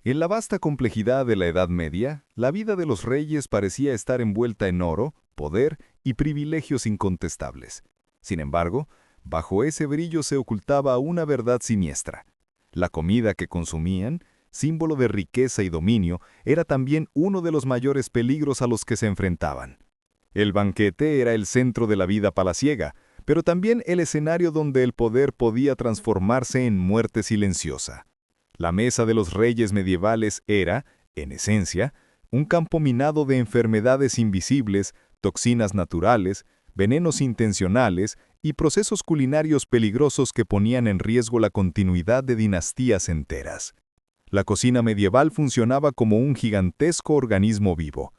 En la vasta complejidad de la Edad Media, la vida de los reyes parecía estar envuelta en oro, poder y privilegios incontestables. Sin embargo, bajo ese brillo se ocultaba una verdad siniestra. La comida que consumían, símbolo de riqueza y dominio, era también uno de los mayores peligros a los que se enfrentaban. El banquete era el centro de la vida palaciega, pero también el escenario donde el poder podía transformarse en muerte silenciosa. La mesa de los reyes medievales era, en esencia, un campo minado de enfermedades invisibles, toxinas naturales, venenos intencionales y procesos culinarios peligrosos que ponían en riesgo la continuidad de dinastías enteras. La cocina medieval funcionaba como un gigantesco organismo vivo.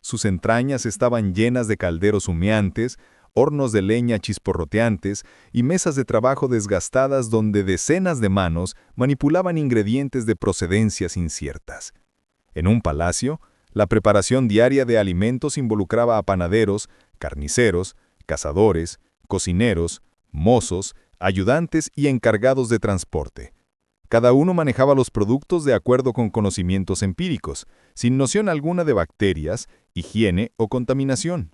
Sus entrañas estaban llenas de calderos humeantes, hornos de leña chisporroteantes y mesas de trabajo desgastadas donde decenas de manos manipulaban ingredientes de procedencias inciertas. En un palacio, la preparación diaria de alimentos involucraba a panaderos, carniceros, cazadores, cocineros, mozos, ayudantes y encargados de transporte. Cada uno manejaba los productos de acuerdo con conocimientos empíricos, sin noción alguna de bacterias, higiene o contaminación.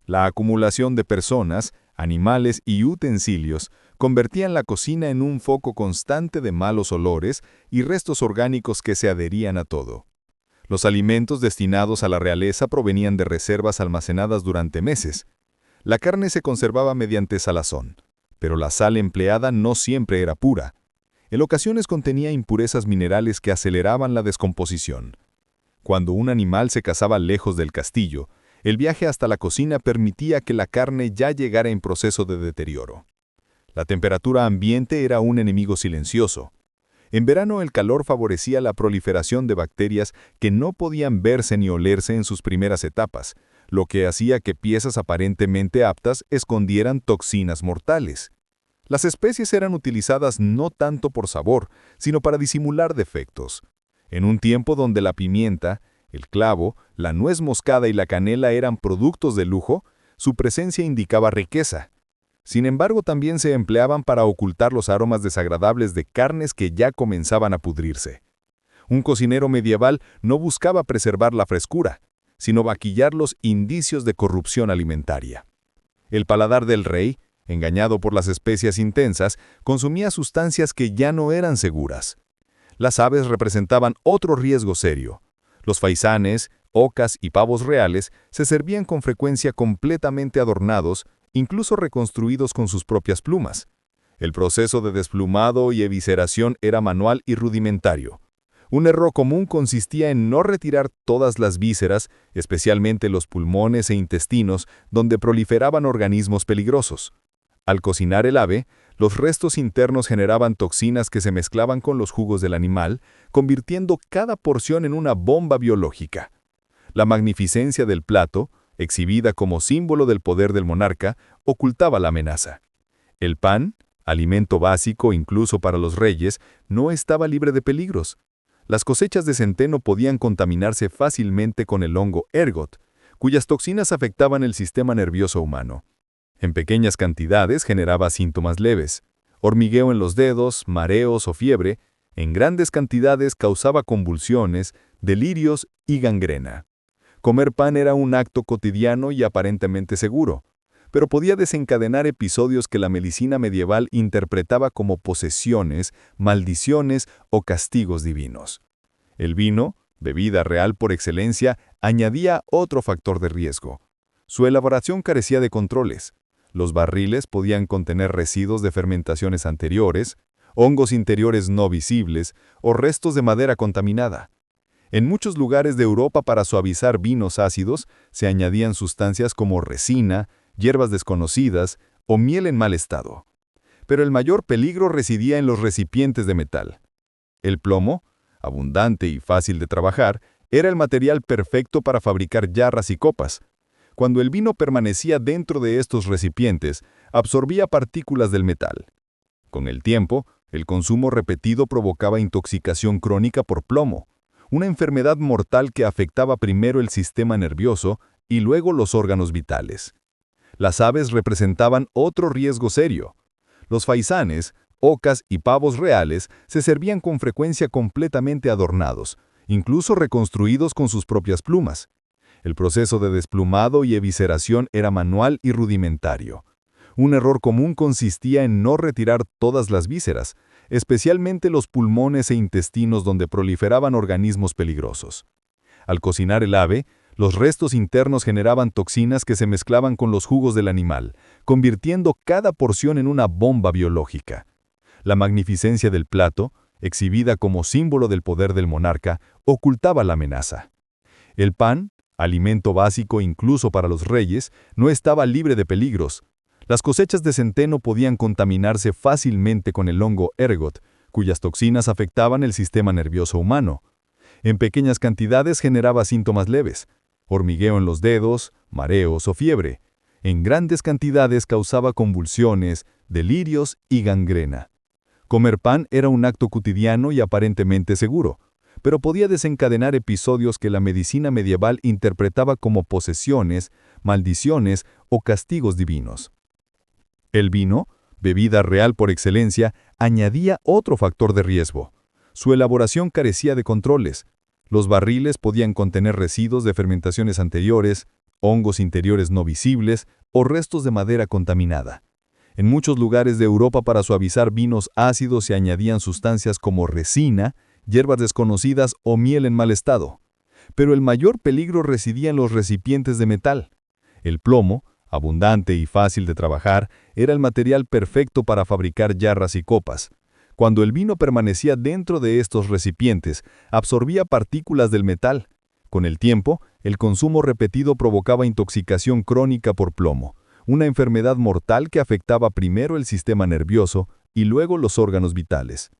La acumulación de personas, animales y utensilios convertían la cocina en un foco constante de malos olores y restos orgánicos que se adherían a todo. Los alimentos destinados a la realeza provenían de reservas almacenadas durante meses. La carne se conservaba mediante salazón, pero la sal empleada no siempre era pura. En ocasiones contenía impurezas minerales que aceleraban la descomposición. Cuando un animal se cazaba lejos del castillo, el viaje hasta la cocina permitía que la carne ya llegara en proceso de deterioro. La temperatura ambiente era un enemigo silencioso. En verano el calor favorecía la proliferación de bacterias que no podían verse ni olerse en sus primeras etapas, lo que hacía que piezas aparentemente aptas escondieran toxinas mortales. Las especies eran utilizadas no tanto por sabor, sino para disimular defectos. En un tiempo donde la pimienta, el clavo, la nuez moscada y la canela eran productos de lujo, su presencia indicaba riqueza. Sin embargo, también se empleaban para ocultar los aromas desagradables de carnes que ya comenzaban a pudrirse. Un cocinero medieval no buscaba preservar la frescura, sino maquillar los indicios de corrupción alimentaria. El paladar del rey, engañado por las especias intensas, consumía sustancias que ya no eran seguras. Las aves representaban otro riesgo serio. Los faisanes, ocas y pavos reales se servían con frecuencia completamente adornados, incluso reconstruidos con sus propias plumas. El proceso de desplumado y evisceración era manual y rudimentario. Un error común consistía en no retirar todas las vísceras, especialmente los pulmones e intestinos, donde proliferaban organismos peligrosos. Al cocinar el ave, los restos internos generaban toxinas que se mezclaban con los jugos del animal, convirtiendo cada porción en una bomba biológica. La magnificencia del plato, exhibida como símbolo del poder del monarca, ocultaba la amenaza. El pan, alimento básico incluso para los reyes, no estaba libre de peligros. Las cosechas de centeno podían contaminarse fácilmente con el hongo ergot, cuyas toxinas afectaban el sistema nervioso humano. En pequeñas cantidades generaba síntomas leves, hormigueo en los dedos, mareos o fiebre. En grandes cantidades causaba convulsiones, delirios y gangrena. Comer pan era un acto cotidiano y aparentemente seguro, pero podía desencadenar episodios que la medicina medieval interpretaba como posesiones, maldiciones o castigos divinos. El vino, bebida real por excelencia, añadía otro factor de riesgo. Su elaboración carecía de controles. Los barriles podían contener residuos de fermentaciones anteriores, hongos interiores no visibles o restos de madera contaminada. En muchos lugares de Europa, para suavizar vinos ácidos, se añadían sustancias como resina, hierbas desconocidas o miel en mal estado. Pero el mayor peligro residía en los recipientes de metal. El plomo, abundante y fácil de trabajar, era el material perfecto para fabricar jarras y copas. Cuando el vino permanecía dentro de estos recipientes, absorbía partículas del metal. Con el tiempo, el consumo repetido provocaba intoxicación crónica por plomo, una enfermedad mortal que afectaba primero el sistema nervioso y luego los órganos vitales. Las aves representaban otro riesgo serio. Los faisanes, Ocas y pavos reales se servían con frecuencia completamente adornados, incluso reconstruidos con sus propias plumas. El proceso de desplumado y evisceración era manual y rudimentario. Un error común consistía en no retirar todas las vísceras, especialmente los pulmones e intestinos donde proliferaban organismos peligrosos. Al cocinar el ave, los restos internos generaban toxinas que se mezclaban con los jugos del animal, convirtiendo cada porción en una bomba biológica. La magnificencia del plato, exhibida como símbolo del poder del monarca, ocultaba la amenaza. El pan, alimento básico incluso para los reyes, no estaba libre de peligros. Las cosechas de centeno podían contaminarse fácilmente con el hongo ergot, cuyas toxinas afectaban el sistema nervioso humano. En pequeñas cantidades generaba síntomas leves, hormigueo en los dedos, mareos o fiebre. En grandes cantidades causaba convulsiones, delirios y gangrena. Comer pan era un acto cotidiano y aparentemente seguro, pero podía desencadenar episodios que la medicina medieval interpretaba como posesiones, maldiciones o castigos divinos. El vino, bebida real por excelencia, añadía otro factor de riesgo. Su elaboración carecía de controles. Los barriles podían contener residuos de fermentaciones anteriores, hongos interiores no visibles o restos de madera contaminada. En muchos lugares de Europa para suavizar vinos ácidos se añadían sustancias como resina, hierbas desconocidas o miel en mal estado. Pero el mayor peligro residía en los recipientes de metal. El plomo, abundante y fácil de trabajar, era el material perfecto para fabricar jarras y copas. Cuando el vino permanecía dentro de estos recipientes, absorbía partículas del metal. Con el tiempo, el consumo repetido provocaba intoxicación crónica por plomo, una enfermedad mortal que afectaba primero el sistema nervioso y luego los órganos vitales.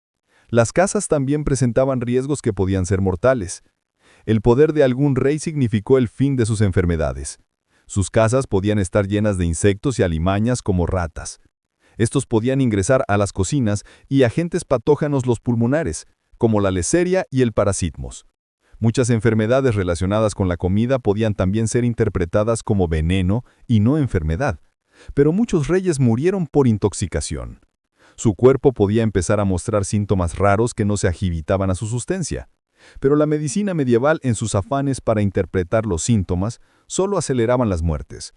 Las casas también presentaban riesgos que podían ser mortales. El poder de algún rey significó el fin de sus enfermedades. Sus casas podían estar llenas de insectos y alimañas como ratas. Estos podían ingresar a las cocinas y agentes patógenos los pulmonares, como la listeria y el parasitmos. Muchas enfermedades relacionadas con la comida podían también ser interpretadas como veneno y no enfermedad, pero muchos reyes murieron por intoxicación. Su cuerpo podía empezar a mostrar síntomas raros que no se agitaban a su sustancia, pero la medicina medieval en sus afanes para interpretar los síntomas solo aceleraban las muertes.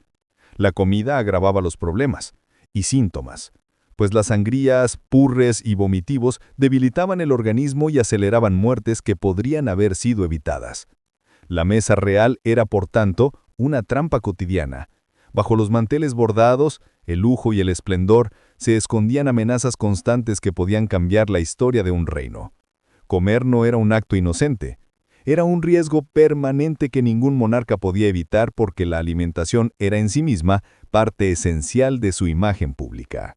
La comida agravaba los problemas y síntomas, pues las sangrías, purres y vomitivos debilitaban el organismo y aceleraban muertes que podrían haber sido evitadas. La mesa real era, por tanto, una trampa cotidiana. Bajo los manteles bordados, el lujo y el esplendor, se escondían amenazas constantes que podían cambiar la historia de un reino. Comer no era un acto inocente. Era un riesgo permanente que ningún monarca podía evitar porque la alimentación era en sí misma parte esencial de su imagen pública.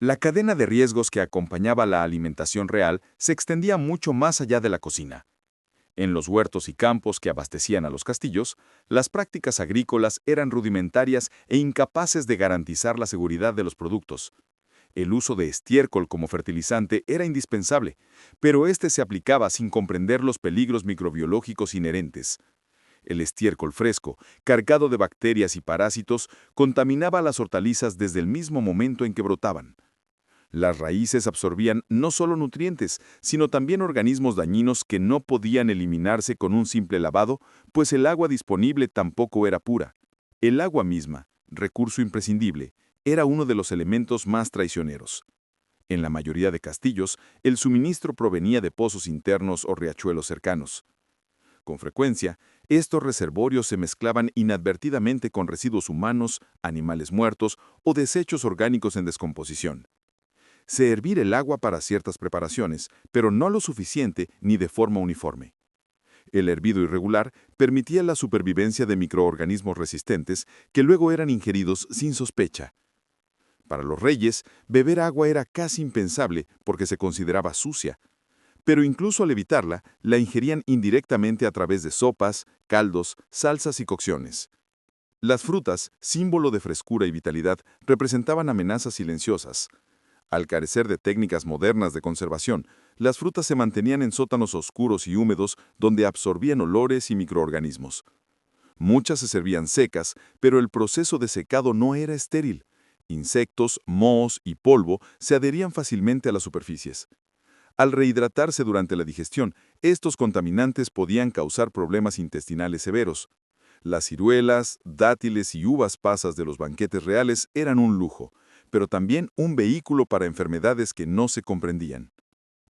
La cadena de riesgos que acompañaba la alimentación real se extendía mucho más allá de la cocina. En los huertos y campos que abastecían a los castillos, las prácticas agrícolas eran rudimentarias e incapaces de garantizar la seguridad de los productos. El uso de estiércol como fertilizante era indispensable, pero este se aplicaba sin comprender los peligros microbiológicos inherentes. El estiércol fresco, cargado de bacterias y parásitos, contaminaba las hortalizas desde el mismo momento en que brotaban. Las raíces absorbían no solo nutrientes, sino también organismos dañinos que no podían eliminarse con un simple lavado, pues el agua disponible tampoco era pura. El agua misma, recurso imprescindible, era uno de los elementos más traicioneros. En la mayoría de castillos, el suministro provenía de pozos internos o riachuelos cercanos. Con frecuencia, estos reservorios se mezclaban inadvertidamente con residuos humanos, animales muertos o desechos orgánicos en descomposición. Se hervir el agua para ciertas preparaciones, pero no lo suficiente ni de forma uniforme. El hervido irregular permitía la supervivencia de microorganismos resistentes que luego eran ingeridos sin sospecha. Para los reyes, beber agua era casi impensable porque se consideraba sucia, pero incluso al evitarla, la ingerían indirectamente a través de sopas, caldos, salsas y cocciones. Las frutas, símbolo de frescura y vitalidad, representaban amenazas silenciosas. Al carecer de técnicas modernas de conservación, las frutas se mantenían en sótanos oscuros y húmedos donde absorbían olores y microorganismos. Muchas se servían secas, pero el proceso de secado no era estéril. Insectos, mohos y polvo se adherían fácilmente a las superficies. Al rehidratarse durante la digestión, estos contaminantes podían causar problemas intestinales severos. Las ciruelas, dátiles y uvas pasas de los banquetes reales eran un lujo, pero también un vehículo para enfermedades que no se comprendían.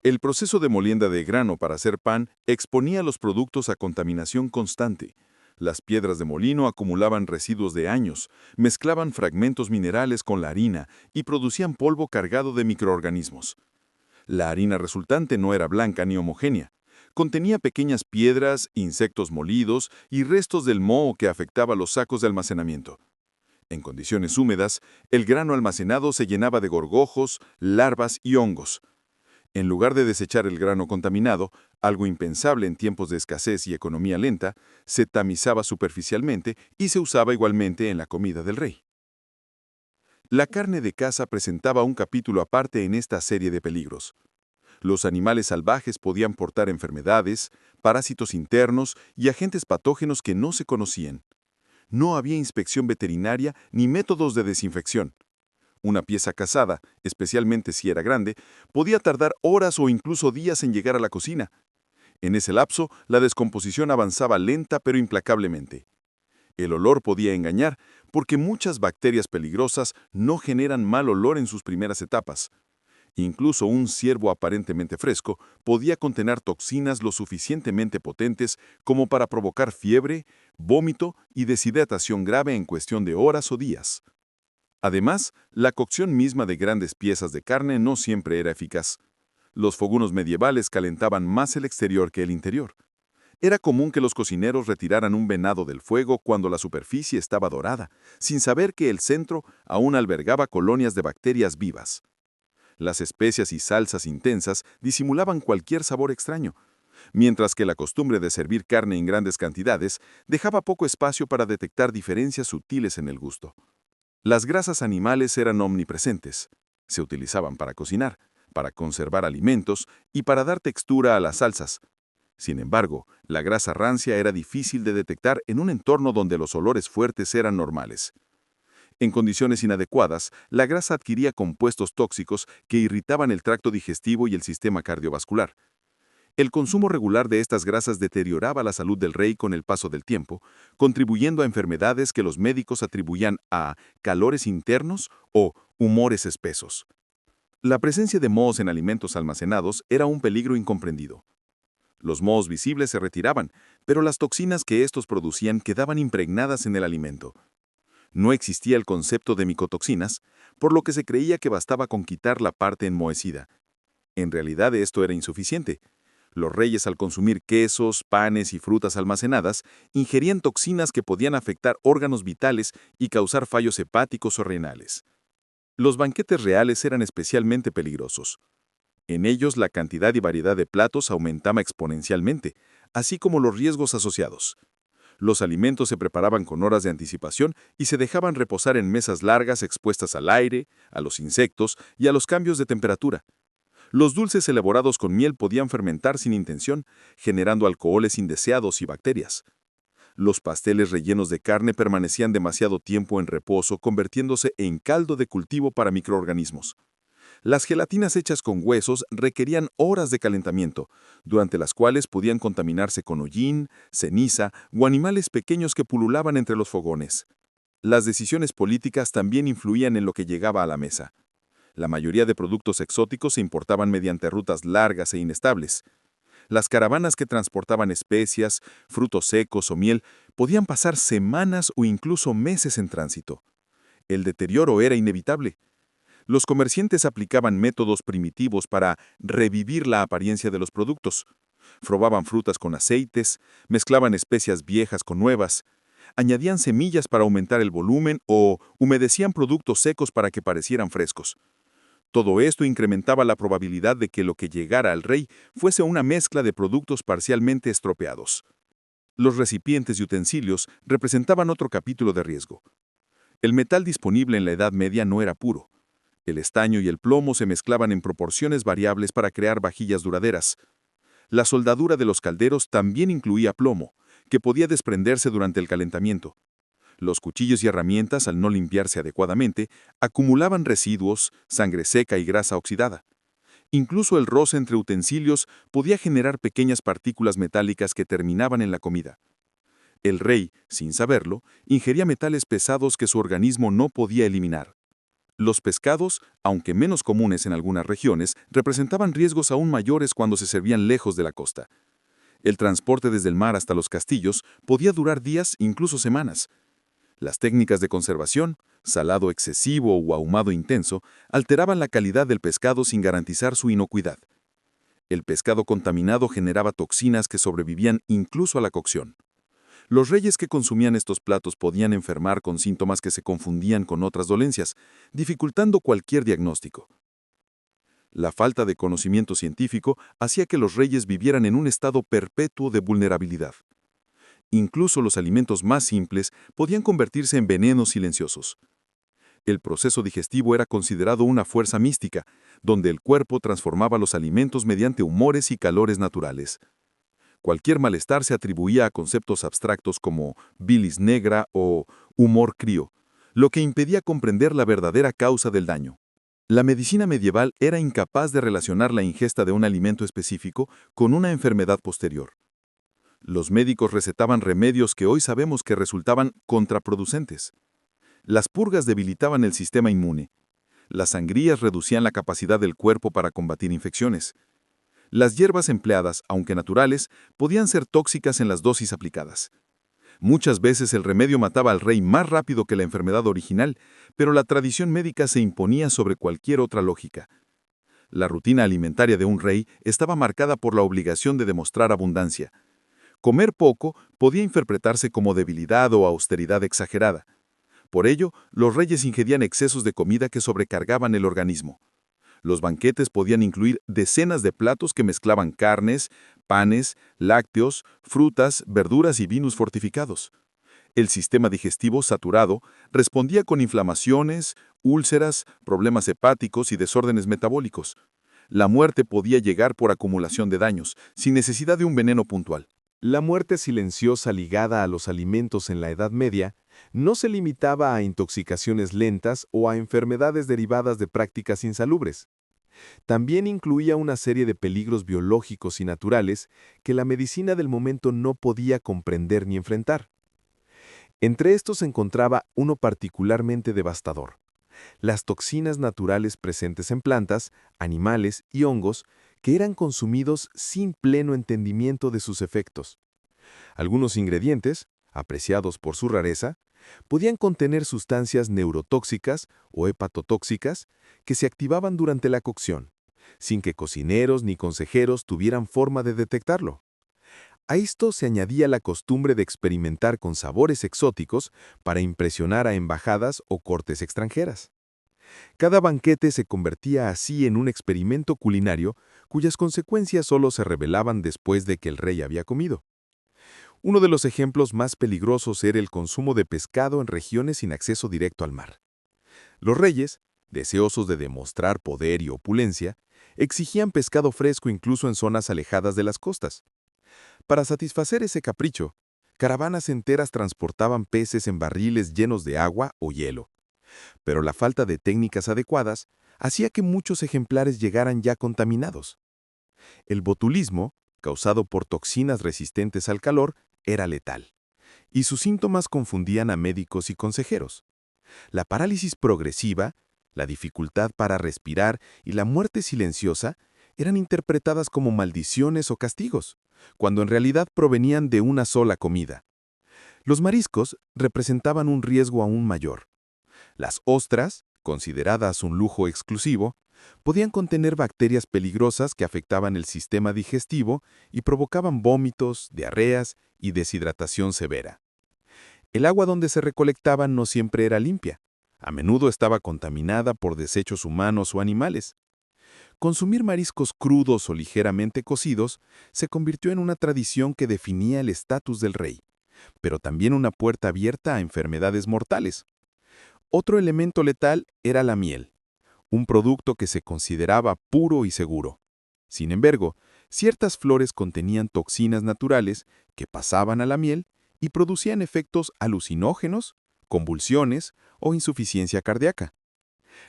El proceso de molienda de grano para hacer pan exponía los productos a contaminación constante. Las piedras de molino acumulaban residuos de años, mezclaban fragmentos minerales con la harina y producían polvo cargado de microorganismos. La harina resultante no era blanca ni homogénea. Contenía pequeñas piedras, insectos molidos y restos del moho que afectaba los sacos de almacenamiento. En condiciones húmedas, el grano almacenado se llenaba de gorgojos, larvas y hongos. En lugar de desechar el grano contaminado, algo impensable en tiempos de escasez y economía lenta, se tamizaba superficialmente y se usaba igualmente en la comida del rey. La carne de caza presentaba un capítulo aparte en esta serie de peligros. Los animales salvajes podían portar enfermedades, parásitos internos y agentes patógenos que no se conocían. No había inspección veterinaria ni métodos de desinfección. Una pieza cazada, especialmente si era grande, podía tardar horas o incluso días en llegar a la cocina. En ese lapso, la descomposición avanzaba lenta pero implacablemente. El olor podía engañar, porque muchas bacterias peligrosas no generan mal olor en sus primeras etapas. Incluso un ciervo aparentemente fresco podía contener toxinas lo suficientemente potentes como para provocar fiebre, vómito y deshidratación grave en cuestión de horas o días. Además, la cocción misma de grandes piezas de carne no siempre era eficaz. Los fogones medievales calentaban más el exterior que el interior. Era común que los cocineros retiraran un venado del fuego cuando la superficie estaba dorada, sin saber que el centro aún albergaba colonias de bacterias vivas. Las especias y salsas intensas disimulaban cualquier sabor extraño, mientras que la costumbre de servir carne en grandes cantidades dejaba poco espacio para detectar diferencias sutiles en el gusto. Las grasas animales eran omnipresentes. Se utilizaban para cocinar, para conservar alimentos y para dar textura a las salsas. Sin embargo, la grasa rancia era difícil de detectar en un entorno donde los olores fuertes eran normales. En condiciones inadecuadas, la grasa adquiría compuestos tóxicos que irritaban el tracto digestivo y el sistema cardiovascular. El consumo regular de estas grasas deterioraba la salud del rey con el paso del tiempo, contribuyendo a enfermedades que los médicos atribuían a calores internos o humores espesos. La presencia de mohos en alimentos almacenados era un peligro incomprendido. Los mohos visibles se retiraban, pero las toxinas que estos producían quedaban impregnadas en el alimento. No existía el concepto de micotoxinas, por lo que se creía que bastaba con quitar la parte enmohecida. En realidad esto era insuficiente. Los reyes, al consumir quesos, panes y frutas almacenadas, ingerían toxinas que podían afectar órganos vitales y causar fallos hepáticos o renales. Los banquetes reales eran especialmente peligrosos. En ellos la cantidad y variedad de platos aumentaba exponencialmente, así como los riesgos asociados. Los alimentos se preparaban con horas de anticipación y se dejaban reposar en mesas largas expuestas al aire, a los insectos y a los cambios de temperatura. Los dulces elaborados con miel podían fermentar sin intención, generando alcoholes indeseados y bacterias. Los pasteles rellenos de carne permanecían demasiado tiempo en reposo, convirtiéndose en caldo de cultivo para microorganismos. Las gelatinas hechas con huesos requerían horas de calentamiento, durante las cuales podían contaminarse con hollín, ceniza o animales pequeños que pululaban entre los fogones. Las decisiones políticas también influían en lo que llegaba a la mesa. La mayoría de productos exóticos se importaban mediante rutas largas e inestables. Las caravanas que transportaban especias, frutos secos o miel podían pasar semanas o incluso meses en tránsito. El deterioro era inevitable. Los comerciantes aplicaban métodos primitivos para revivir la apariencia de los productos. Probaban frutas con aceites, mezclaban especias viejas con nuevas, añadían semillas para aumentar el volumen o humedecían productos secos para que parecieran frescos. Todo esto incrementaba la probabilidad de que lo que llegara al rey fuese una mezcla de productos parcialmente estropeados. Los recipientes y utensilios representaban otro capítulo de riesgo. El metal disponible en la Edad Media no era puro. El estaño y el plomo se mezclaban en proporciones variables para crear vajillas duraderas. La soldadura de los calderos también incluía plomo, que podía desprenderse durante el calentamiento. Los cuchillos y herramientas, al no limpiarse adecuadamente, acumulaban residuos, sangre seca y grasa oxidada. Incluso el roce entre utensilios podía generar pequeñas partículas metálicas que terminaban en la comida. El rey, sin saberlo, ingería metales pesados que su organismo no podía eliminar. Los pescados, aunque menos comunes en algunas regiones, representaban riesgos aún mayores cuando se servían lejos de la costa. El transporte desde el mar hasta los castillos podía durar días, incluso semanas. Las técnicas de conservación, salado excesivo o ahumado intenso, alteraban la calidad del pescado sin garantizar su inocuidad. El pescado contaminado generaba toxinas que sobrevivían incluso a la cocción. Los reyes que consumían estos platos podían enfermar con síntomas que se confundían con otras dolencias, dificultando cualquier diagnóstico. La falta de conocimiento científico hacía que los reyes vivieran en un estado perpetuo de vulnerabilidad. Incluso los alimentos más simples podían convertirse en venenos silenciosos. El proceso digestivo era considerado una fuerza mística, donde el cuerpo transformaba los alimentos mediante humores y calores naturales. Cualquier malestar se atribuía a conceptos abstractos como bilis negra o humor crío, lo que impedía comprender la verdadera causa del daño. La medicina medieval era incapaz de relacionar la ingesta de un alimento específico con una enfermedad posterior. Los médicos recetaban remedios que hoy sabemos que resultaban contraproducentes. Las purgas debilitaban el sistema inmune. Las sangrías reducían la capacidad del cuerpo para combatir infecciones. Las hierbas empleadas, aunque naturales, podían ser tóxicas en las dosis aplicadas. Muchas veces el remedio mataba al rey más rápido que la enfermedad original, pero la tradición médica se imponía sobre cualquier otra lógica. La rutina alimentaria de un rey estaba marcada por la obligación de demostrar abundancia. Comer poco podía interpretarse como debilidad o austeridad exagerada. Por ello, los reyes ingerían excesos de comida que sobrecargaban el organismo. Los banquetes podían incluir decenas de platos que mezclaban carnes, panes, lácteos, frutas, verduras y vinos fortificados. El sistema digestivo saturado respondía con inflamaciones, úlceras, problemas hepáticos y desórdenes metabólicos. La muerte podía llegar por acumulación de daños, sin necesidad de un veneno puntual. La muerte silenciosa ligada a los alimentos en la Edad Media no se limitaba a intoxicaciones lentas o a enfermedades derivadas de prácticas insalubres. También incluía una serie de peligros biológicos y naturales que la medicina del momento no podía comprender ni enfrentar. Entre estos se encontraba uno particularmente devastador: las toxinas naturales presentes en plantas, animales y hongos que eran consumidos sin pleno entendimiento de sus efectos. Algunos ingredientes, apreciados por su rareza, podían contener sustancias neurotóxicas o hepatotóxicas que se activaban durante la cocción, sin que cocineros ni consejeros tuvieran forma de detectarlo. A esto se añadía la costumbre de experimentar con sabores exóticos para impresionar a embajadas o cortes extranjeras. Cada banquete se convertía así en un experimento culinario cuyas consecuencias solo se revelaban después de que el rey había comido. Uno de los ejemplos más peligrosos era el consumo de pescado en regiones sin acceso directo al mar. Los reyes, deseosos de demostrar poder y opulencia, exigían pescado fresco incluso en zonas alejadas de las costas. Para satisfacer ese capricho, caravanas enteras transportaban peces en barriles llenos de agua o hielo. Pero la falta de técnicas adecuadas hacía que muchos ejemplares llegaran ya contaminados. El botulismo, causado por toxinas resistentes al calor, era letal, y sus síntomas confundían a médicos y consejeros. La parálisis progresiva, la dificultad para respirar y la muerte silenciosa eran interpretadas como maldiciones o castigos, cuando en realidad provenían de una sola comida. Los mariscos representaban un riesgo aún mayor. Las ostras, consideradas un lujo exclusivo, podían contener bacterias peligrosas que afectaban el sistema digestivo y provocaban vómitos, diarreas y deshidratación severa. El agua donde se recolectaban no siempre era limpia. A menudo estaba contaminada por desechos humanos o animales. Consumir mariscos crudos o ligeramente cocidos se convirtió en una tradición que definía el estatus del rey, pero también una puerta abierta a enfermedades mortales. Otro elemento letal era la miel, un producto que se consideraba puro y seguro. Sin embargo, ciertas flores contenían toxinas naturales que pasaban a la miel y producían efectos alucinógenos, convulsiones o insuficiencia cardíaca.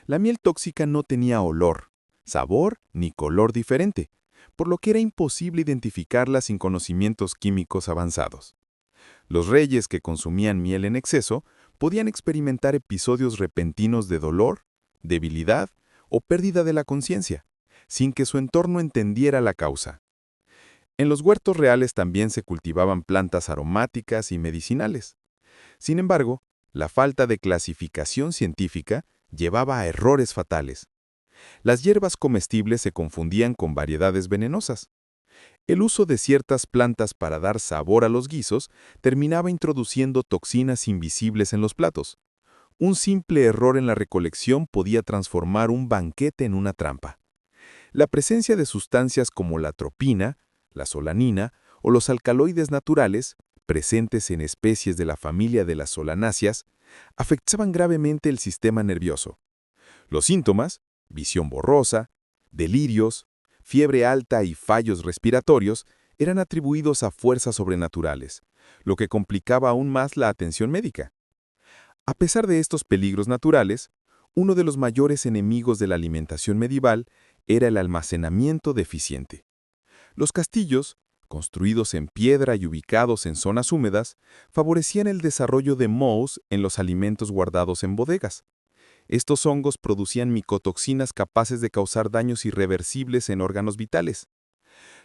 La miel tóxica no tenía olor, sabor ni color diferente, por lo que era imposible identificarla sin conocimientos químicos avanzados. Los reyes que consumían miel en exceso podían experimentar episodios repentinos de dolor, debilidad o pérdida de la conciencia, sin que su entorno entendiera la causa. En los huertos reales también se cultivaban plantas aromáticas y medicinales. Sin embargo, la falta de clasificación científica llevaba a errores fatales. Las hierbas comestibles se confundían con variedades venenosas. El uso de ciertas plantas para dar sabor a los guisos terminaba introduciendo toxinas invisibles en los platos. Un simple error en la recolección podía transformar un banquete en una trampa. La presencia de sustancias como la atropina, la solanina o los alcaloides naturales, presentes en especies de la familia de las solanáceas, afectaban gravemente el sistema nervioso. Los síntomas, visión borrosa, delirios, fiebre alta y fallos respiratorios, eran atribuidos a fuerzas sobrenaturales, lo que complicaba aún más la atención médica. A pesar de estos peligros naturales, uno de los mayores enemigos de la alimentación medieval era el almacenamiento deficiente. Los castillos, construidos en piedra y ubicados en zonas húmedas, favorecían el desarrollo de mohos en los alimentos guardados en bodegas. Estos hongos producían micotoxinas capaces de causar daños irreversibles en órganos vitales.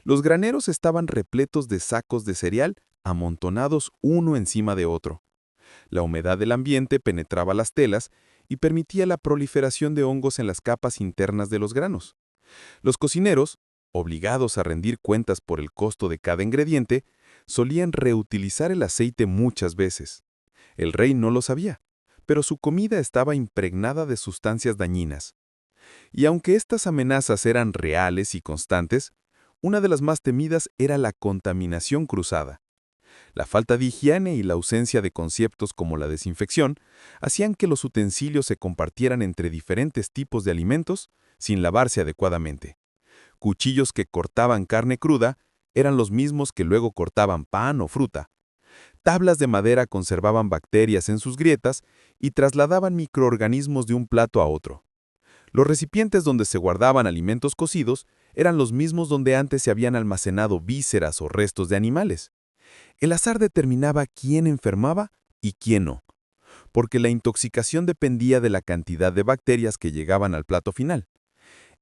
Los graneros estaban repletos de sacos de cereal amontonados uno encima de otro. La humedad del ambiente penetraba las telas y permitía la proliferación de hongos en las capas internas de los granos. Los cocineros, obligados a rendir cuentas por el costo de cada ingrediente, solían reutilizar el aceite muchas veces. El rey no lo sabía, pero su comida estaba impregnada de sustancias dañinas. Y aunque estas amenazas eran reales y constantes, una de las más temidas era la contaminación cruzada. La falta de higiene y la ausencia de conceptos como la desinfección hacían que los utensilios se compartieran entre diferentes tipos de alimentos sin lavarse adecuadamente. Cuchillos que cortaban carne cruda eran los mismos que luego cortaban pan o fruta. Tablas de madera conservaban bacterias en sus grietas y trasladaban microorganismos de un plato a otro. Los recipientes donde se guardaban alimentos cocidos eran los mismos donde antes se habían almacenado vísceras o restos de animales. El azar determinaba quién enfermaba y quién no, porque la intoxicación dependía de la cantidad de bacterias que llegaban al plato final.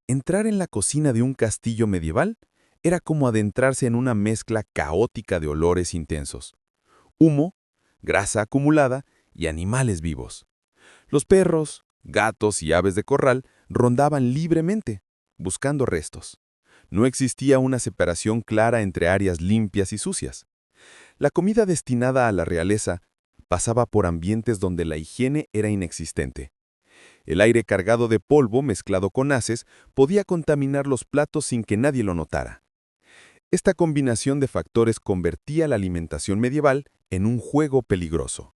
Entrar en la cocina de un castillo medieval era como adentrarse en una mezcla caótica de olores intensos. Humo, grasa acumulada y animales vivos. Los perros, gatos y aves de corral rondaban libremente, buscando restos. No existía una separación clara entre áreas limpias y sucias. La comida destinada a la realeza pasaba por ambientes donde la higiene era inexistente. El aire cargado de polvo mezclado con haces podía contaminar los platos sin que nadie lo notara. Esta combinación de factores convertía la alimentación medieval en un juego peligroso.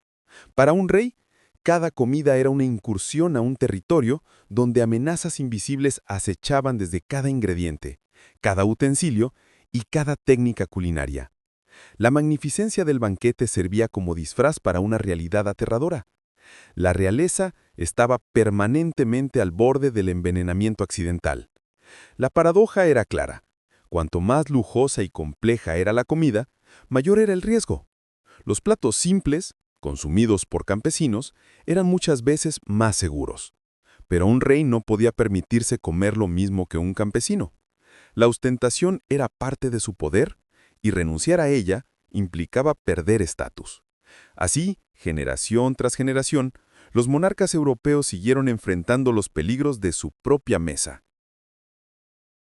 Para un rey, cada comida era una incursión a un territorio donde amenazas invisibles acechaban desde cada ingrediente, cada utensilio y cada técnica culinaria. La magnificencia del banquete servía como disfraz para una realidad aterradora. La realeza estaba permanentemente al borde del envenenamiento accidental. La paradoja era clara. Cuanto más lujosa y compleja era la comida, mayor era el riesgo. Los platos simples, consumidos por campesinos, eran muchas veces más seguros. Pero un rey no podía permitirse comer lo mismo que un campesino. La ostentación era parte de su poder y renunciar a ella implicaba perder estatus. Así, generación tras generación, los monarcas europeos siguieron enfrentando los peligros de su propia mesa.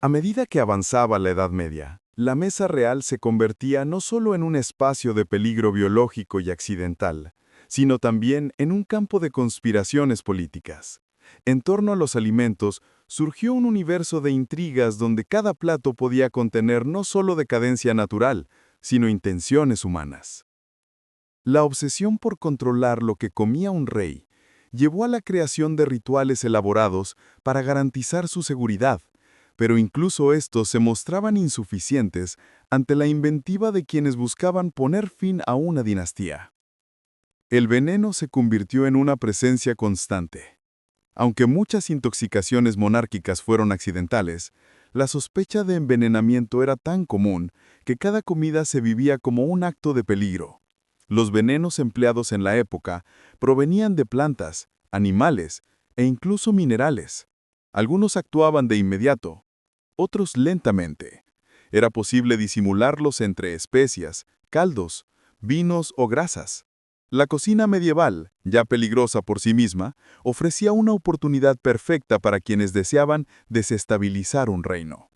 A medida que avanzaba la Edad Media, la mesa real se convertía no solo en un espacio de peligro biológico y accidental, sino también en un campo de conspiraciones políticas. En torno a los alimentos, surgió un universo de intrigas donde cada plato podía contener no solo decadencia natural, sino intenciones humanas. La obsesión por controlar lo que comía un rey llevó a la creación de rituales elaborados para garantizar su seguridad, pero incluso estos se mostraban insuficientes ante la inventiva de quienes buscaban poner fin a una dinastía. El veneno se convirtió en una presencia constante. Aunque muchas intoxicaciones monárquicas fueron accidentales, la sospecha de envenenamiento era tan común que cada comida se vivía como un acto de peligro. Los venenos empleados en la época provenían de plantas, animales e incluso minerales. Algunos actuaban de inmediato, otros lentamente. Era posible disimularlos entre especias, caldos, vinos o grasas. La cocina medieval, ya peligrosa por sí misma, ofrecía una oportunidad perfecta para quienes deseaban desestabilizar un reino.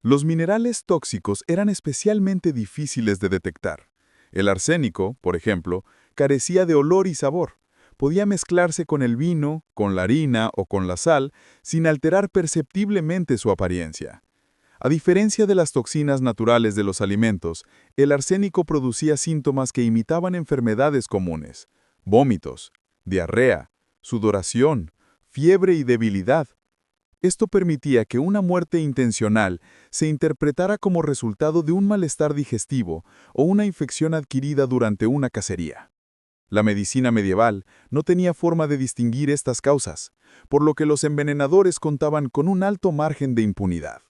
Los minerales tóxicos eran especialmente difíciles de detectar. El arsénico, por ejemplo, carecía de olor y sabor. Podía mezclarse con el vino, con la harina o con la sal, sin alterar perceptiblemente su apariencia. A diferencia de las toxinas naturales de los alimentos, el arsénico producía síntomas que imitaban enfermedades comunes: vómitos, diarrea, sudoración, fiebre y debilidad. Esto permitía que una muerte intencional se interpretara como resultado de un malestar digestivo o una infección adquirida durante una cacería. La medicina medieval no tenía forma de distinguir estas causas, por lo que los envenenadores contaban con un alto margen de impunidad.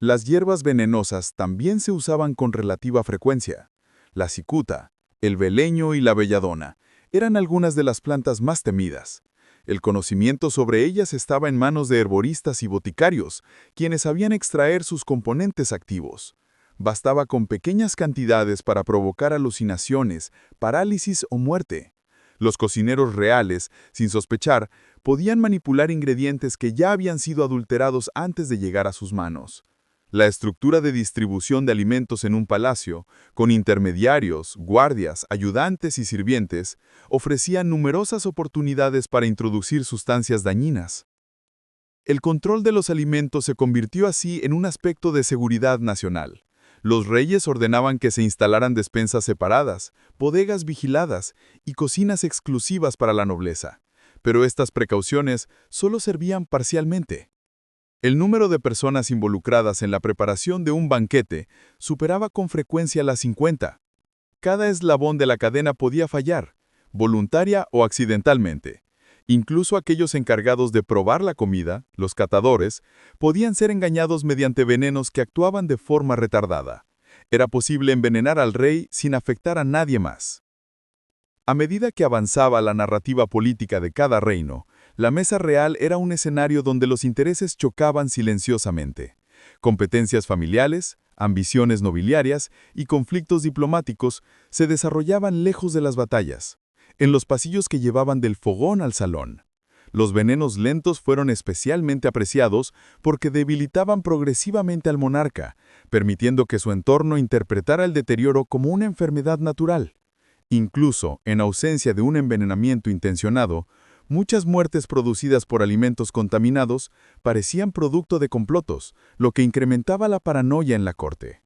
Las hierbas venenosas también se usaban con relativa frecuencia. La cicuta, el beleño y la belladona eran algunas de las plantas más temidas. El conocimiento sobre ellas estaba en manos de herboristas y boticarios, quienes sabían extraer sus componentes activos. Bastaba con pequeñas cantidades para provocar alucinaciones, parálisis o muerte. Los cocineros reales, sin sospechar, podían manipular ingredientes que ya habían sido adulterados antes de llegar a sus manos. La estructura de distribución de alimentos en un palacio, con intermediarios, guardias, ayudantes y sirvientes, ofrecía numerosas oportunidades para introducir sustancias dañinas. El control de los alimentos se convirtió así en un aspecto de seguridad nacional. Los reyes ordenaban que se instalaran despensas separadas, bodegas vigiladas y cocinas exclusivas para la nobleza. Pero estas precauciones solo servían parcialmente. El número de personas involucradas en la preparación de un banquete superaba con frecuencia las 50. Cada eslabón de la cadena podía fallar, voluntaria o accidentalmente. Incluso aquellos encargados de probar la comida, los catadores, podían ser engañados mediante venenos que actuaban de forma retardada. Era posible envenenar al rey sin afectar a nadie más. A medida que avanzaba la narrativa política de cada reino, la mesa real era un escenario donde los intereses chocaban silenciosamente. Competencias familiares, ambiciones nobiliarias y conflictos diplomáticos se desarrollaban lejos de las batallas, en los pasillos que llevaban del fogón al salón. Los venenos lentos fueron especialmente apreciados porque debilitaban progresivamente al monarca, permitiendo que su entorno interpretara el deterioro como una enfermedad natural. Incluso, en ausencia de un envenenamiento intencionado, muchas muertes producidas por alimentos contaminados parecían producto de complotos, lo que incrementaba la paranoia en la corte.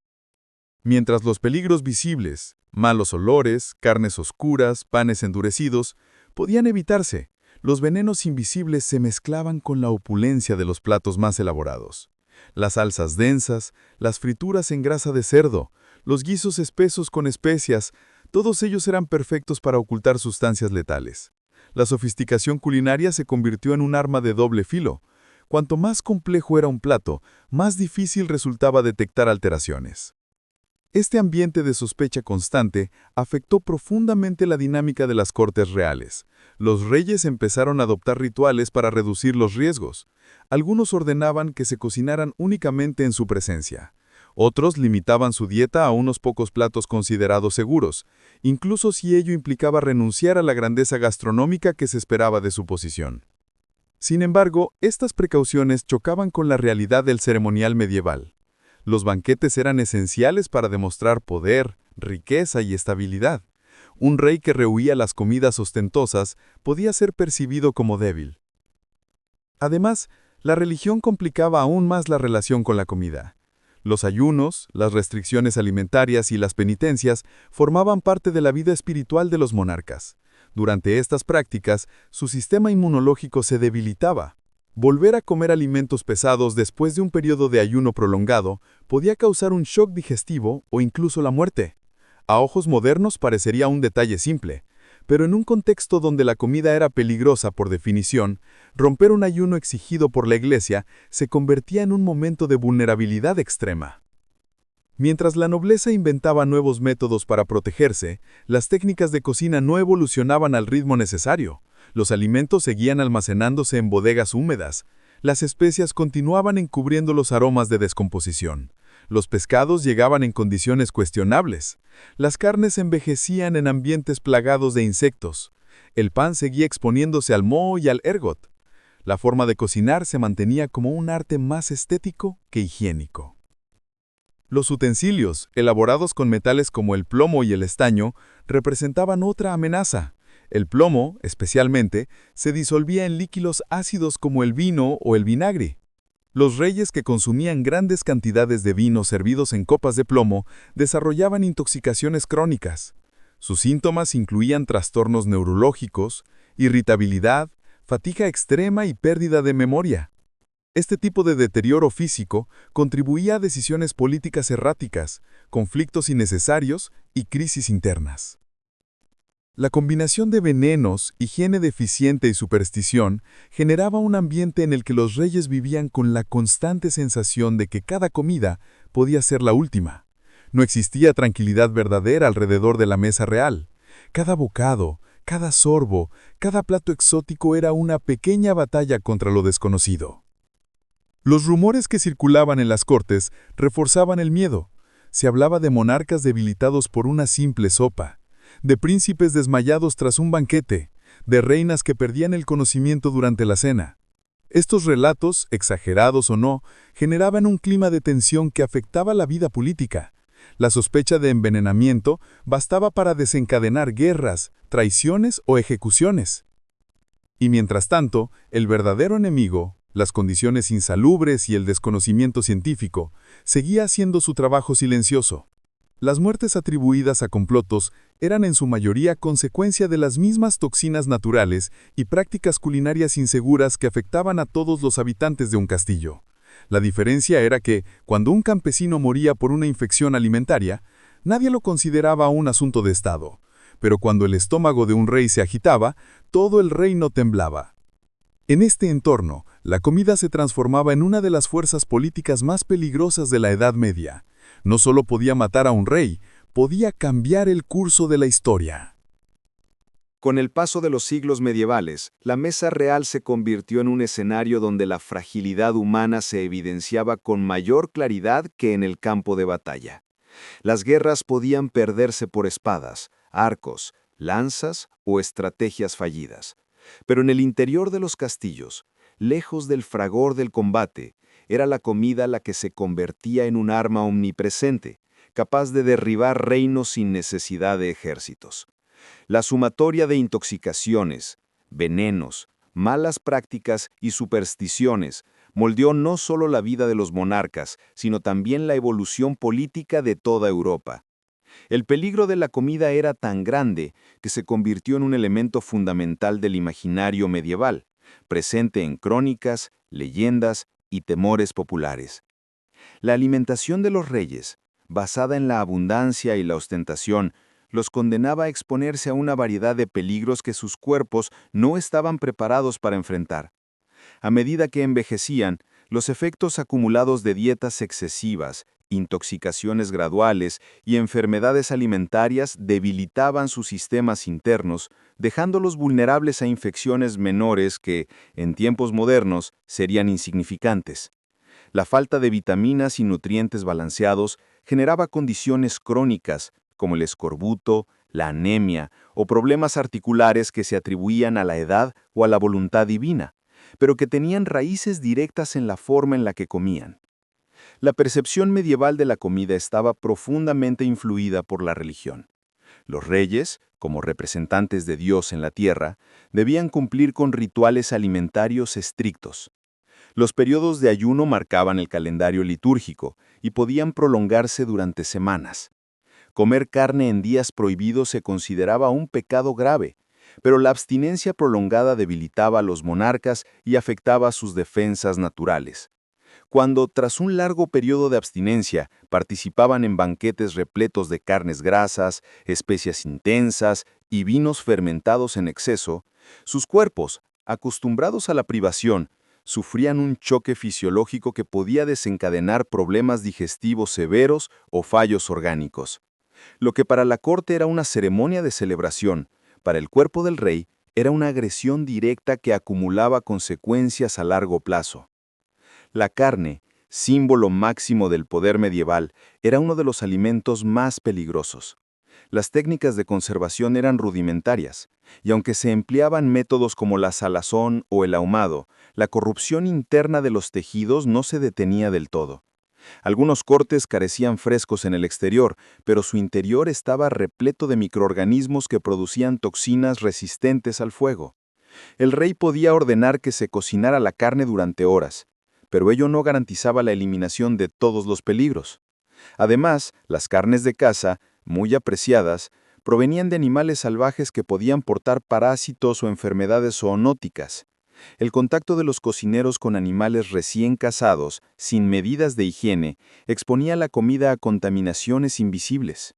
Mientras los peligros visibles, malos olores, carnes oscuras, panes endurecidos, podían evitarse, los venenos invisibles se mezclaban con la opulencia de los platos más elaborados. Las salsas densas, las frituras en grasa de cerdo, los guisos espesos con especias, todos ellos eran perfectos para ocultar sustancias letales. La sofisticación culinaria se convirtió en un arma de doble filo. Cuanto más complejo era un plato, más difícil resultaba detectar alteraciones. Este ambiente de sospecha constante afectó profundamente la dinámica de las cortes reales. Los reyes empezaron a adoptar rituales para reducir los riesgos. Algunos ordenaban que se cocinaran únicamente en su presencia. Otros limitaban su dieta a unos pocos platos considerados seguros, incluso si ello implicaba renunciar a la grandeza gastronómica que se esperaba de su posición. Sin embargo, estas precauciones chocaban con la realidad del ceremonial medieval. Los banquetes eran esenciales para demostrar poder, riqueza y estabilidad. Un rey que rehuía las comidas ostentosas podía ser percibido como débil. Además, la religión complicaba aún más la relación con la comida. Los ayunos, las restricciones alimentarias y las penitencias formaban parte de la vida espiritual de los monarcas. Durante estas prácticas, su sistema inmunológico se debilitaba. Volver a comer alimentos pesados después de un periodo de ayuno prolongado podía causar un shock digestivo o incluso la muerte. A ojos modernos parecería un detalle simple, Pero en un contexto donde la comida era peligrosa por definición, romper un ayuno exigido por la Iglesia se convertía en un momento de vulnerabilidad extrema. Mientras la nobleza inventaba nuevos métodos para protegerse, las técnicas de cocina no evolucionaban al ritmo necesario. Los alimentos seguían almacenándose en bodegas húmedas. Las especias continuaban encubriendo los aromas de descomposición. Los pescados llegaban en condiciones cuestionables. Las carnes envejecían en ambientes plagados de insectos. El pan seguía exponiéndose al moho y al ergot. La forma de cocinar se mantenía como un arte más estético que higiénico. Los utensilios, elaborados con metales como el plomo y el estaño, representaban otra amenaza. El plomo, especialmente, se disolvía en líquidos ácidos como el vino o el vinagre. Los reyes que consumían grandes cantidades de vino servidos en copas de plomo desarrollaban intoxicaciones crónicas. Sus síntomas incluían trastornos neurológicos, irritabilidad, fatiga extrema y pérdida de memoria. Este tipo de deterioro físico contribuía a decisiones políticas erráticas, conflictos innecesarios y crisis internas. La combinación de venenos, higiene deficiente y superstición generaba un ambiente en el que los reyes vivían con la constante sensación de que cada comida podía ser la última. No existía tranquilidad verdadera alrededor de la mesa real. Cada bocado, cada sorbo, cada plato exótico era una pequeña batalla contra lo desconocido. Los rumores que circulaban en las cortes reforzaban el miedo. Se hablaba de monarcas debilitados por una simple sopa, de príncipes desmayados tras un banquete, de reinas que perdían el conocimiento durante la cena. Estos relatos, exagerados o no, generaban un clima de tensión que afectaba la vida política. La sospecha de envenenamiento bastaba para desencadenar guerras, traiciones o ejecuciones. Y mientras tanto, el verdadero enemigo, las condiciones insalubres y el desconocimiento científico, seguía haciendo su trabajo silencioso. Las muertes atribuidas a complotos eran en su mayoría consecuencia de las mismas toxinas naturales y prácticas culinarias inseguras que afectaban a todos los habitantes de un castillo. La diferencia era que, cuando un campesino moría por una infección alimentaria, nadie lo consideraba un asunto de Estado. Pero cuando el estómago de un rey se agitaba, todo el reino temblaba. En este entorno, la comida se transformaba en una de las fuerzas políticas más peligrosas de la Edad Media. No solo podía matar a un rey, podía cambiar el curso de la historia. Con el paso de los siglos medievales, la mesa real se convirtió en un escenario donde la fragilidad humana se evidenciaba con mayor claridad que en el campo de batalla. Las guerras podían perderse por espadas, arcos, lanzas o estrategias fallidas. Pero en el interior de los castillos, lejos del fragor del combate, era la comida la que se convertía en un arma omnipresente, capaz de derribar reinos sin necesidad de ejércitos. La sumatoria de intoxicaciones, venenos, malas prácticas y supersticiones moldeó no solo la vida de los monarcas, sino también la evolución política de toda Europa. El peligro de la comida era tan grande que se convirtió en un elemento fundamental del imaginario medieval, presente en crónicas, leyendas y temores populares. La alimentación de los reyes, basada en la abundancia y la ostentación, los condenaba a exponerse a una variedad de peligros que sus cuerpos no estaban preparados para enfrentar. A medida que envejecían, los efectos acumulados de dietas excesivas, intoxicaciones graduales y enfermedades alimentarias debilitaban sus sistemas internos, dejándolos vulnerables a infecciones menores que, en tiempos modernos, serían insignificantes. La falta de vitaminas y nutrientes balanceados generaba condiciones crónicas, como el escorbuto, la anemia o problemas articulares que se atribuían a la edad o a la voluntad divina, pero que tenían raíces directas en la forma en la que comían. La percepción medieval de la comida estaba profundamente influida por la religión. Los reyes, como representantes de Dios en la tierra, debían cumplir con rituales alimentarios estrictos. Los periodos de ayuno marcaban el calendario litúrgico y podían prolongarse durante semanas. Comer carne en días prohibidos se consideraba un pecado grave, pero la abstinencia prolongada debilitaba a los monarcas y afectaba sus defensas naturales. Cuando, tras un largo periodo de abstinencia, participaban en banquetes repletos de carnes grasas, especias intensas y vinos fermentados en exceso, sus cuerpos, acostumbrados a la privación, sufrían un choque fisiológico que podía desencadenar problemas digestivos severos o fallos orgánicos. Lo que para la corte era una ceremonia de celebración, para el cuerpo del rey era una agresión directa que acumulaba consecuencias a largo plazo. La carne, símbolo máximo del poder medieval, era uno de los alimentos más peligrosos. Las técnicas de conservación eran rudimentarias, y aunque se empleaban métodos como la salazón o el ahumado, la corrupción interna de los tejidos no se detenía del todo. Algunos cortes carecían frescos en el exterior, pero su interior estaba repleto de microorganismos que producían toxinas resistentes al fuego. El rey podía ordenar que se cocinara la carne durante horas, pero ello no garantizaba la eliminación de todos los peligros. Además, las carnes de caza, muy apreciadas, provenían de animales salvajes que podían portar parásitos o enfermedades zoonóticas. El contacto de los cocineros con animales recién cazados, sin medidas de higiene, exponía la comida a contaminaciones invisibles.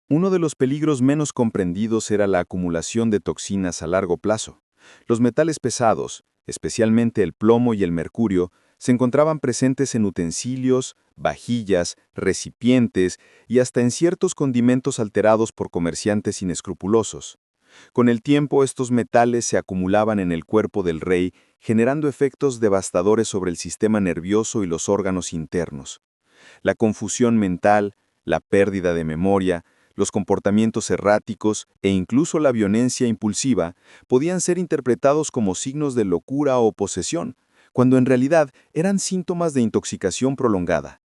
Uno de los peligros menos comprendidos era la acumulación de toxinas a largo plazo. Los metales pesados, especialmente el plomo y el mercurio, se encontraban presentes en utensilios, vajillas, recipientes y hasta en ciertos condimentos alterados por comerciantes inescrupulosos. Con el tiempo, estos metales se acumulaban en el cuerpo del rey, generando efectos devastadores sobre el sistema nervioso y los órganos internos. La confusión mental, la pérdida de memoria, los comportamientos erráticos e incluso la violencia impulsiva podían ser interpretados como signos de locura o posesión, cuando en realidad eran síntomas de intoxicación prolongada.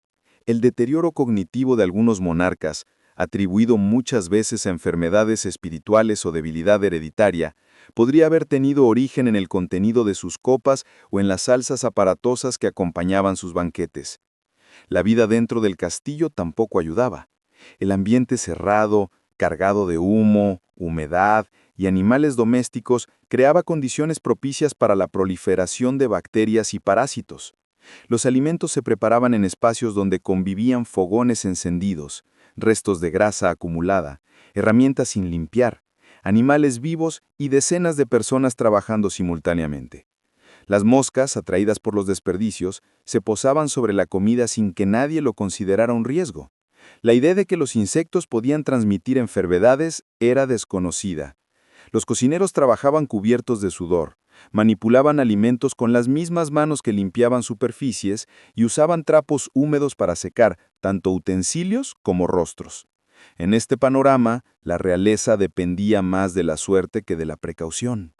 El deterioro cognitivo de algunos monarcas, atribuido muchas veces a enfermedades espirituales o debilidad hereditaria, podría haber tenido origen en el contenido de sus copas o en las salsas aparatosas que acompañaban sus banquetes. La vida dentro del castillo tampoco ayudaba. El ambiente cerrado, cargado de humo, humedad y animales domésticos creaba condiciones propicias para la proliferación de bacterias y parásitos. Los alimentos se preparaban en espacios donde convivían fogones encendidos, restos de grasa acumulada, herramientas sin limpiar, animales vivos y decenas de personas trabajando simultáneamente. Las moscas, atraídas por los desperdicios, se posaban sobre la comida sin que nadie lo considerara un riesgo. La idea de que los insectos podían transmitir enfermedades era desconocida. Los cocineros trabajaban cubiertos de sudor, manipulaban alimentos con las mismas manos que limpiaban superficies y usaban trapos húmedos para secar tanto utensilios como rostros. En este panorama, la realeza dependía más de la suerte que de la precaución.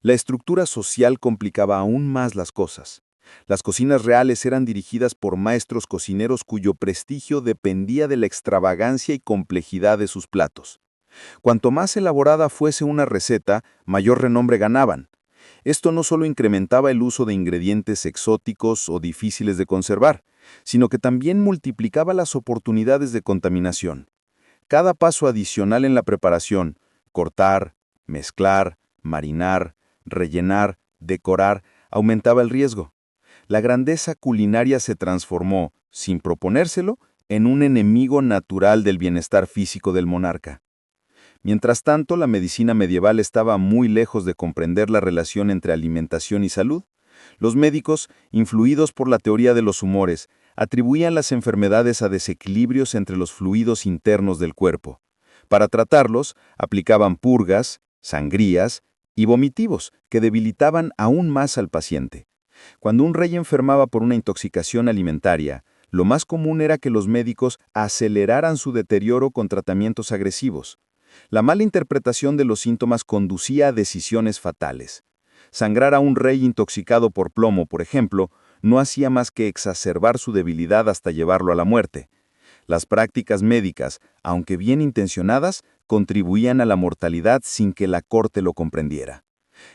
La estructura social complicaba aún más las cosas. Las cocinas reales eran dirigidas por maestros cocineros cuyo prestigio dependía de la extravagancia y complejidad de sus platos. Cuanto más elaborada fuese una receta, mayor renombre ganaban. Esto no solo incrementaba el uso de ingredientes exóticos o difíciles de conservar, sino que también multiplicaba las oportunidades de contaminación. Cada paso adicional en la preparación, cortar, mezclar, marinar, rellenar, decorar, aumentaba el riesgo. La grandeza culinaria se transformó, sin proponérselo, en un enemigo natural del bienestar físico del monarca. Mientras tanto, la medicina medieval estaba muy lejos de comprender la relación entre alimentación y salud. Los médicos, influidos por la teoría de los humores, atribuían las enfermedades a desequilibrios entre los fluidos internos del cuerpo. Para tratarlos, aplicaban purgas, sangrías y vomitivos que debilitaban aún más al paciente. Cuando un rey enfermaba por una intoxicación alimentaria, lo más común era que los médicos aceleraran su deterioro con tratamientos agresivos. La mala interpretación de los síntomas conducía a decisiones fatales. Sangrar a un rey intoxicado por plomo, por ejemplo, no hacía más que exacerbar su debilidad hasta llevarlo a la muerte. Las prácticas médicas, aunque bien intencionadas, contribuían a la mortalidad sin que la corte lo comprendiera.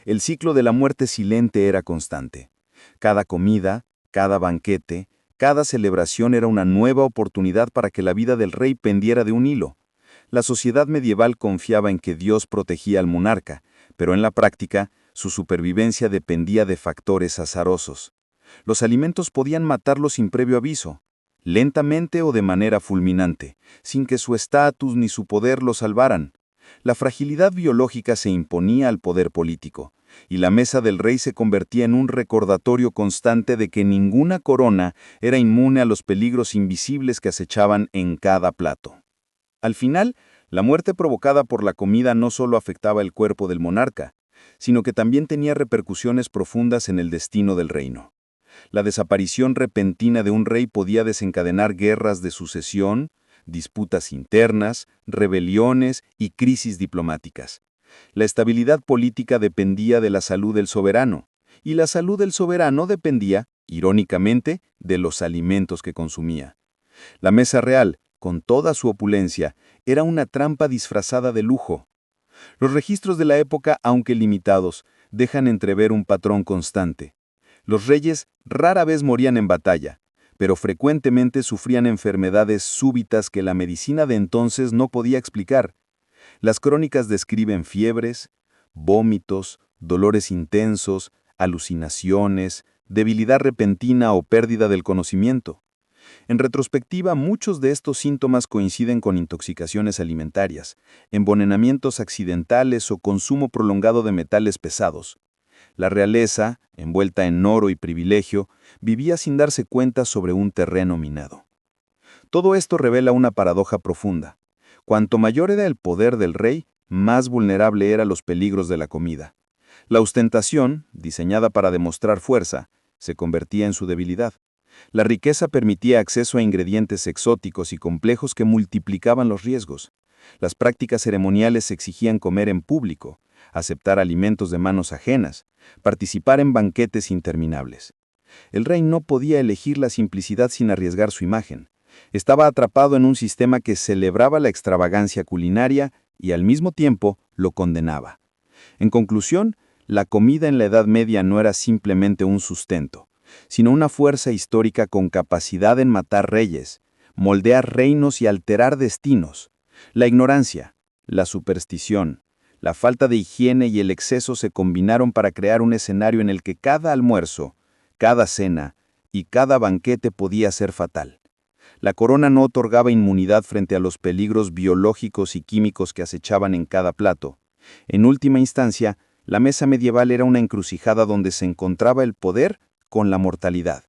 El ciclo de la muerte silente era constante. Cada comida, cada banquete, cada celebración era una nueva oportunidad para que la vida del rey pendiera de un hilo. La sociedad medieval confiaba en que Dios protegía al monarca, pero en la práctica, su supervivencia dependía de factores azarosos. Los alimentos podían matarlos sin previo aviso, lentamente o de manera fulminante, sin que su estatus ni su poder lo salvaran. La fragilidad biológica se imponía al poder político, y la mesa del rey se convertía en un recordatorio constante de que ninguna corona era inmune a los peligros invisibles que acechaban en cada plato. Al final, la muerte provocada por la comida no solo afectaba el cuerpo del monarca, sino que también tenía repercusiones profundas en el destino del reino. La desaparición repentina de un rey podía desencadenar guerras de sucesión, disputas internas, rebeliones y crisis diplomáticas. La estabilidad política dependía de la salud del soberano, y la salud del soberano dependía, irónicamente, de los alimentos que consumía. La mesa real, con toda su opulencia, era una trampa disfrazada de lujo. Los registros de la época, aunque limitados, dejan entrever un patrón constante. Los reyes rara vez morían en batalla, pero frecuentemente sufrían enfermedades súbitas que la medicina de entonces no podía explicar. Las crónicas describen fiebres, vómitos, dolores intensos, alucinaciones, debilidad repentina o pérdida del conocimiento. En retrospectiva, muchos de estos síntomas coinciden con intoxicaciones alimentarias, envenenamientos accidentales o consumo prolongado de metales pesados. La realeza, envuelta en oro y privilegio, vivía sin darse cuenta sobre un terreno minado. Todo esto revela una paradoja profunda. Cuanto mayor era el poder del rey, más vulnerable era a los peligros de la comida. La ostentación, diseñada para demostrar fuerza, se convertía en su debilidad. La riqueza permitía acceso a ingredientes exóticos y complejos que multiplicaban los riesgos. Las prácticas ceremoniales exigían comer en público, aceptar alimentos de manos ajenas, participar en banquetes interminables. El rey no podía elegir la simplicidad sin arriesgar su imagen. Estaba atrapado en un sistema que celebraba la extravagancia culinaria y al mismo tiempo lo condenaba. En conclusión, la comida en la Edad Media no era simplemente un sustento, sino una fuerza histórica con capacidad en matar reyes, moldear reinos y alterar destinos. La ignorancia, la superstición, la falta de higiene y el exceso se combinaron para crear un escenario en el que cada almuerzo, cada cena y cada banquete podía ser fatal. La corona no otorgaba inmunidad frente a los peligros biológicos y químicos que acechaban en cada plato. En última instancia, la mesa medieval era una encrucijada donde se encontraba el poder con la mortalidad,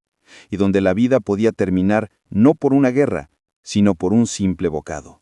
y donde la vida podía terminar no por una guerra, sino por un simple bocado.